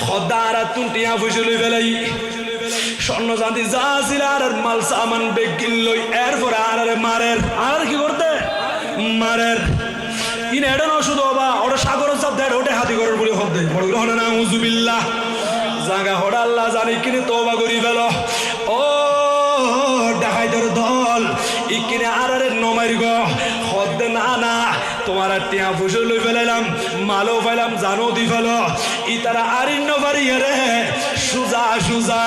খদ্দার তুনটিয়া ফুসুলি ফেলাই স্বর্ণ চাঁদি যা ছিল আর মাল সামান বেগ কিনলই এরপরে আর মারের আর কি করতে মারের ইন এটা না শুধু বাবা ওটা সাগর চাপ দেয় ওটা হাতি করার বলে হতে বড় গ্রহণ না উজুবিল্লাহ জাগা হড়া আল্লাহ জানি কিনে তোবা করি ফেল ও ডাকাইতের দল ইকিনে আর নমাইর গ হদ্দে না না তোমার টিয়া ফুসে লই ফেলাইলাম মালও ফেলাম জানো দি ফেল ই তারা আরিন্ন বাড়ি রে সুজা সুজা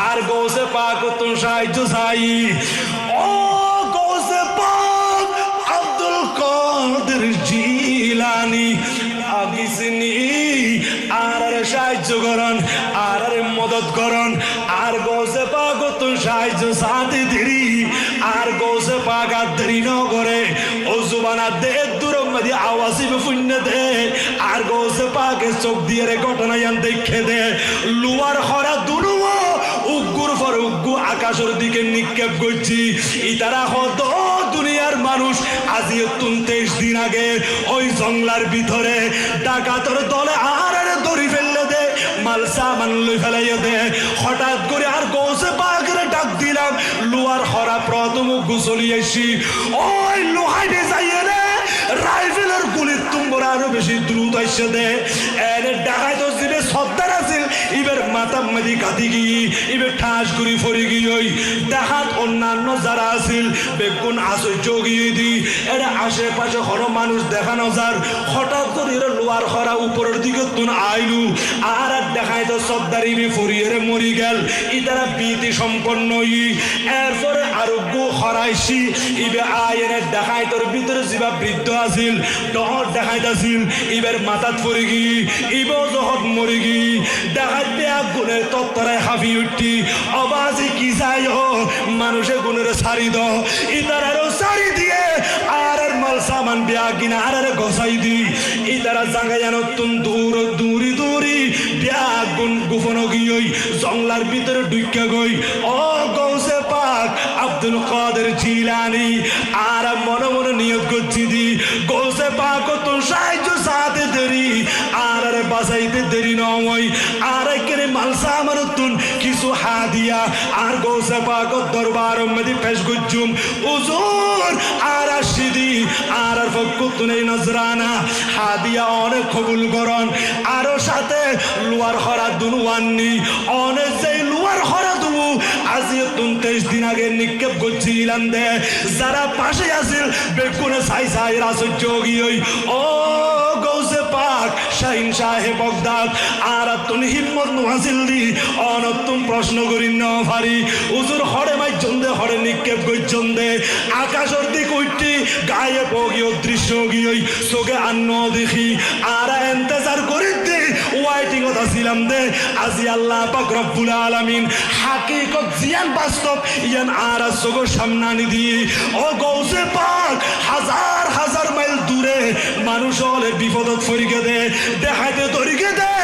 আর গৌসে পাক তুমি সাহায্য চাই ও গৌসে পাক আব্দুল কাদের জিলানি আগিসনি আর সাহায্য করন আর মদত করন আর গৌসে পাক তুমি সাহায্য সাথে দেরি আর গৌসে পাক আর দেরি ন করে ও জুবানা দে দূরমদি আওয়াজি ফুন্য দে আর গৌসে পাকে চোখ দিয়ে রে ঘটনা ইয়ান দেখে দে লুয়ার খরা দুলুও উগ্গুর পর উগ্গু আকাশের দিকে নিক্ষেপ করছি ইতারা হত দুনিয়ার মানুষ আজি 23 দিন আগে ওই জঙ্গলার ভিতরে ডাকাতর দলে আর দড়ি ফেললে দে মাল সামান লই ফেলাইয়া দে হঠাৎ করে আর গৌসে পাকের ডাক দিলাম লুয়ার খরা প্রথম গুছলি আসি ওই লোহাইতে যাইয়ে রে রাইফেলের গুলির তুম্বর আরো বেশি দ্রুত আসছে দে এর ডাকাইত জিবে সর্দার আছিল ইবের মাথা মাদি কাটি গিয়ে ইবের ঠাস করি ফরি গিয়ে ওই ডাকাত অন্যান্য যারা আছিল বেগুন আশ্চর্য গিয়ে দি এর আশেপাশে হর মানুষ দেখানো যার হঠাৎ করে লোয়ার খরা উপরের দিকে তুন আইলু আর দেখাইতো সর্দার ইবে ফরিয়ে মরি গেল ইতারা ভীতি সম্পন্ন এরপরে আরোগ্য হরাইছি ইবে আয়ের দেখাইতোর ভিতরে যিবা বৃদ্ধ আছিল ডহর দেখাইতাছিল ইবের মাথাত পড়ি গিয়ে ইবেও জহত মরি গিয়ে দেখাইতে বেয়া গুণের তত্তরায় হাফি উঠি অবাজি কি চাই মানুষে গুণের সারি দ ইতারারও সারি দিয়ে আর মাল সামান বেয়া কিনা আর গসাই দি ইতারা জাঙ্গা জানো তুন দূর দূরি দূরি বেয়া গুণ গোপন গিয়ে জঙ্গলার ভিতরে ঢুকে গই ও গৌসে পাক আব্দুল কাদের জিলানি আর মনে মনে নিয়ত করছি দি গৌসে পাক তো সাহায্য সাথে দেরি আর বাসাইতে দেরি নয় আর কেনে মালসা আমার তুন কিছু হাদিয়া আর গৌসে পাক দরবার মধ্যে পেশ গুজুম হুজুর আর আসিদি আর ফকুতুন এই নজরানা হাদিয়া অনেক কবুল করন আর সাথে লোয়ার খরা দুনওয়াননি অনেক যেই লোয়ার খরা দুনু আজি 23 দিন আগে নিক্ষেপ করছিলাম দে যারা পাশে আছিল বেগুনে সাই সাই রাসুজ্জ গিয়ে ও গৌসে পাক শাহিন সাহেব বগদাদ আর তুন হিম্মত নোহাসিল দি অনতুন প্রশ্ন করি ন ভারি হুজুর হরে মাই জন্দে হরে নিক্ষেপ করছন দে আকাশের দিক উঠি গায়ে পগি অদৃশ্য গিয়ে চোখে আন্ন দেখি আর ইন্তজার করি দে ওয়াইটিং ছিলাম দে আজি আল্লাহ পাক রব্বুল আলামিন হাকিকত জিয়ান বাস্তব ইয়ান আর চোখের সামনে আনি দিয়ে ও গৌসে পাক হাজার হাজার মাইল দূরে মানুষ হলে বিপদত ফরিকে দে দেখাইতে তরিকে দে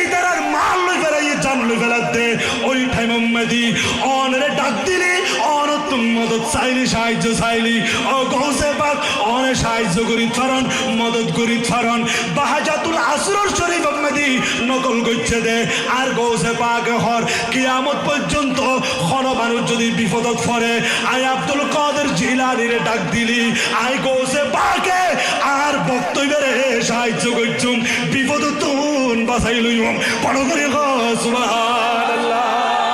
ইতারার মাল লই ফেলাই জান লই ফেলাত দে ওই টাইম মেদি অনরে ডাক দিলি অন তুম মদত চাইলি সাহায্য চাইলি ও গৌসে পাক অনে সাহায্য করি ফারন মদত করি ফারন বাহাজাতুল আসরর শরীফ মেদি নকল করছে দে আর গৌসে পাক হর কিয়ামত পর্যন্ত কোন মানুষ যদি বিপদত পড়ে আই আব্দুল কাদের জিলানিরে ডাক দিলি আই গৌসে পাকে আর বক্তব্যের সাহায্য করছুম বিপদ তুন বাঁচাই লইম বড় করে সুবহান